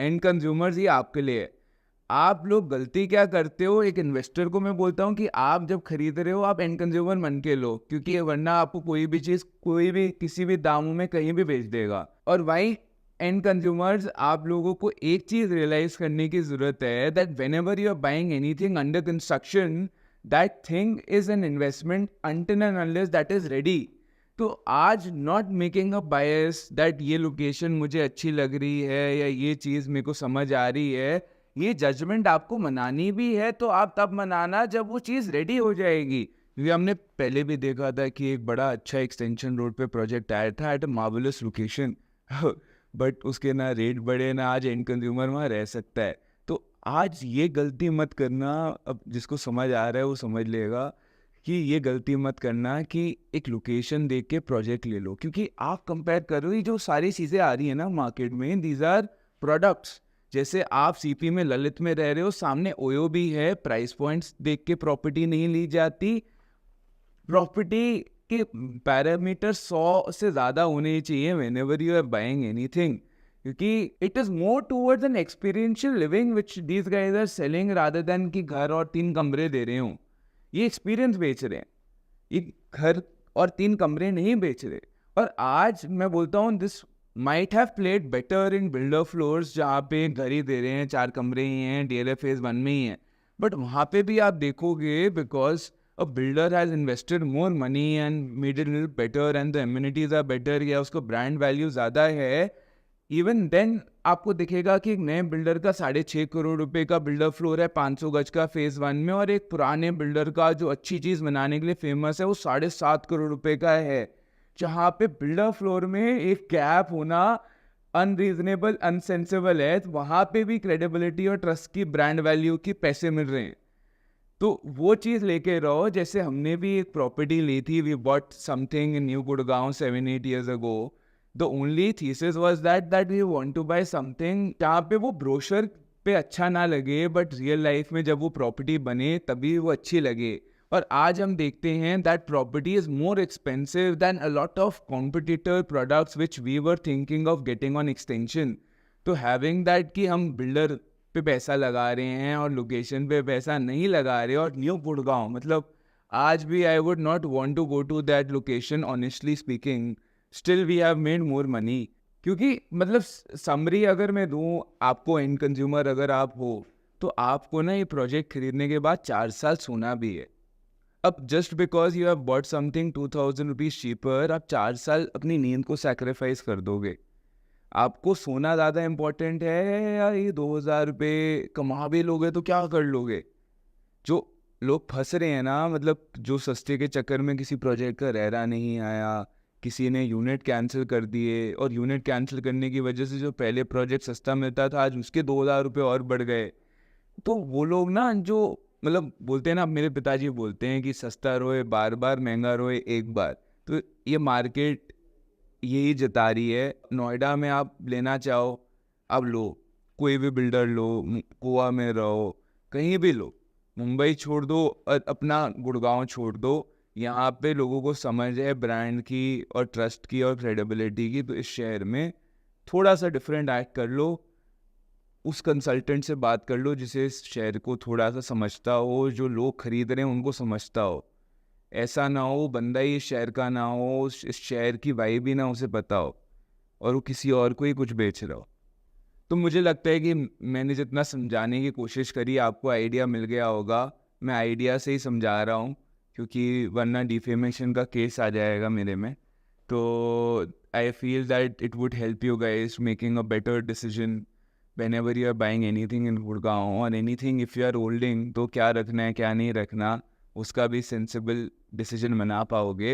And consumers ही आपके लिए है। आप लोग गलती क्या करते हो, एक इन्वेस्टर को मैं बोलता हूँ कि आप जब खरीद रहे हो आप एंड कंज्यूमर बन के लो, क्योंकि वरना आपको कोई भी चीज़ कोई भी किसी भी दामों में कहीं भी बेच देगा। और वहीं एंड कंज्यूमर्स, आप लोगों को एक चीज़ रियलाइज करने की ज़रूरत है that whenever you are buying anything under construction, that thing is an investment until and unless that is ready. तो आज not making a bias that ये लोकेशन मुझे अच्छी लग रही है या ये चीज़ मेरे को समझ आ रही है, ये जजमेंट आपको मनानी भी है तो आप तब मनाना जब वो चीज़ रेडी हो जाएगी। क्योंकि हमने पहले भी देखा था कि एक बड़ा अच्छा एक्सटेंशन रोड पे प्रोजेक्ट आया था at a marvellous location but उसके ना रेट बढ़े ना आज एंड कंज्यूमर वहाँ रह सकता है। तो आज ये गलती मत करना। अब जिसको समझ आ रहा है वो समझ लेगा कि ये गलती मत करना कि एक लोकेशन देख के प्रोजेक्ट ले लो, क्योंकि आप कंपेयर कर रहे हो ये जो सारी चीज़ें आ रही है ना मार्केट में, दीज आर प्रोडक्ट्स। जैसे आप सीपी में ललित में रह रहे हो, सामने ओयो भी है, प्राइस पॉइंट्स देख के प्रॉपर्टी नहीं ली जाती। प्रॉपर्टी के पैरामीटर 100 से ज़्यादा होने चाहिए whenever you are buying anything, क्योंकि it is more towards an experiential living which these guys are selling rather than कि घर और 3 कमरे दे रहे हूँ। ये एक्सपीरियंस बेच रहे हैं, ये घर और 3 कमरे नहीं बेच रहे। और आज मैं बोलता हूँ this might have played better in builder floors, जहाँ पे घर ही दे रहे हैं, 4 कमरे ही हैं, डीएलएफ फेज 1 में ही है। बट वहाँ पे भी आप देखोगे because a builder has invested more money and made it little better and the amenities are better, या उसको ब्रांड वैल्यू ज़्यादा है, इवन देन आपको दिखेगा कि एक नए बिल्डर का 6.5 करोड़ रुपए का बिल्डर फ्लोर है 500 गज का फेज 1 में, और एक पुराने बिल्डर का जो अच्छी चीज़ बनाने के लिए फेमस है वो 7.5 करोड़ रुपए का है। जहाँ पे बिल्डर फ्लोर में एक गैप होना अनरीजनेबल अनसेंसेबल है, तो वहाँ पे भी क्रेडिबिलिटी और ट्रस्ट की ब्रांड वैल्यू की पैसे मिल रहे हैं। तो वो चीज़ लेके रहो। जैसे हमने भी एक प्रॉपर्टी ली थी, we bought something in new Gurgaon 7-8 years ago। The only thesis was that we want to buy something जहाँ पे वो ब्रोशर पे अच्छा ना लगे, बट रियल लाइफ में जब वो प्रॉपर्टी बने तभी वो अच्छी लगे। और आज हम देखते हैं that property is more expensive than a lot of competitor products which we were thinking of getting on extension. तो हैविंग दैट कि हम बिल्डर पे पैसा लगा रहे हैं और लोकेशन पे पैसा नहीं लगा रहे, और न्यू गुड़गांव मतलब आज भी I would not want to go to that location honestly speaking, still we have made more money. क्योंकि मतलब समरी अगर मैं दूं आपको, एंड कंज्यूमर अगर आप हो, तो आपको ना ये प्रोजेक्ट खरीदने के बाद 4 साल सोना भी है। अब just because you have bought something 2000 rupees cheaper, आप 4 साल अपनी नींद को सेक्रीफाइस कर दोगे। आपको सोना ज़्यादा इम्पोर्टेंट है या ये 2000 रुपये कमा भी लोगे तो क्या कर लोगे? जो लोग फंस रहे हैं ना, मतलब जो सस्ते के चक्कर में किसी प्रोजेक्ट का रेरा नहीं आया, किसी ने यूनिट कैंसिल कर दिए, और यूनिट कैंसिल करने की वजह से जो पहले प्रोजेक्ट सस्ता मिलता था आज उसके 2000 रुपये और बढ़ गए। तो वो लोग ना जो मतलब बोलते हैं ना, मेरे पिताजी बोलते हैं कि सस्ता रोए बार बार, महंगा रोए एक बार। तो ये मार्केट यही जता रही है। नोएडा में आप लेना चाहो अब लो, कोई भी बिल्डर लो, गोवा में रहो, कहीं भी लो, मुंबई छोड़ दो और अपना गुड़गांव छोड़ दो, यहाँ पे लोगों को समझ है ब्रांड की और ट्रस्ट की और क्रेडिबिलिटी की। तो इस शहर में थोड़ा सा डिफरेंट एक्ट कर लो, उस कंसल्टेंट से बात कर लो जिसे इस शहर को थोड़ा सा समझता हो, जो लोग खरीद रहे हैं उनको समझता हो। ऐसा ना हो बंदा ही इस शहर का ना हो, इस शहर की वाइब भी ना उसे पता हो, और वो किसी और को ही कुछ बेच रहा हो। तो मुझे लगता है कि मैंने जितना समझाने की कोशिश करी आपको आइडिया मिल गया होगा। मैं आइडिया से ही समझा रहा हूँ, क्योंकि वरना डिफेमेशन का केस आ जाएगा मेरे में। तो I feel that it would help you guys making a better decision whenever you are buying anything in Gurgaon, और anything if you are holding, तो क्या रखना है क्या नहीं रखना उसका भी सेंसिबल डिसीजन बना पाओगे।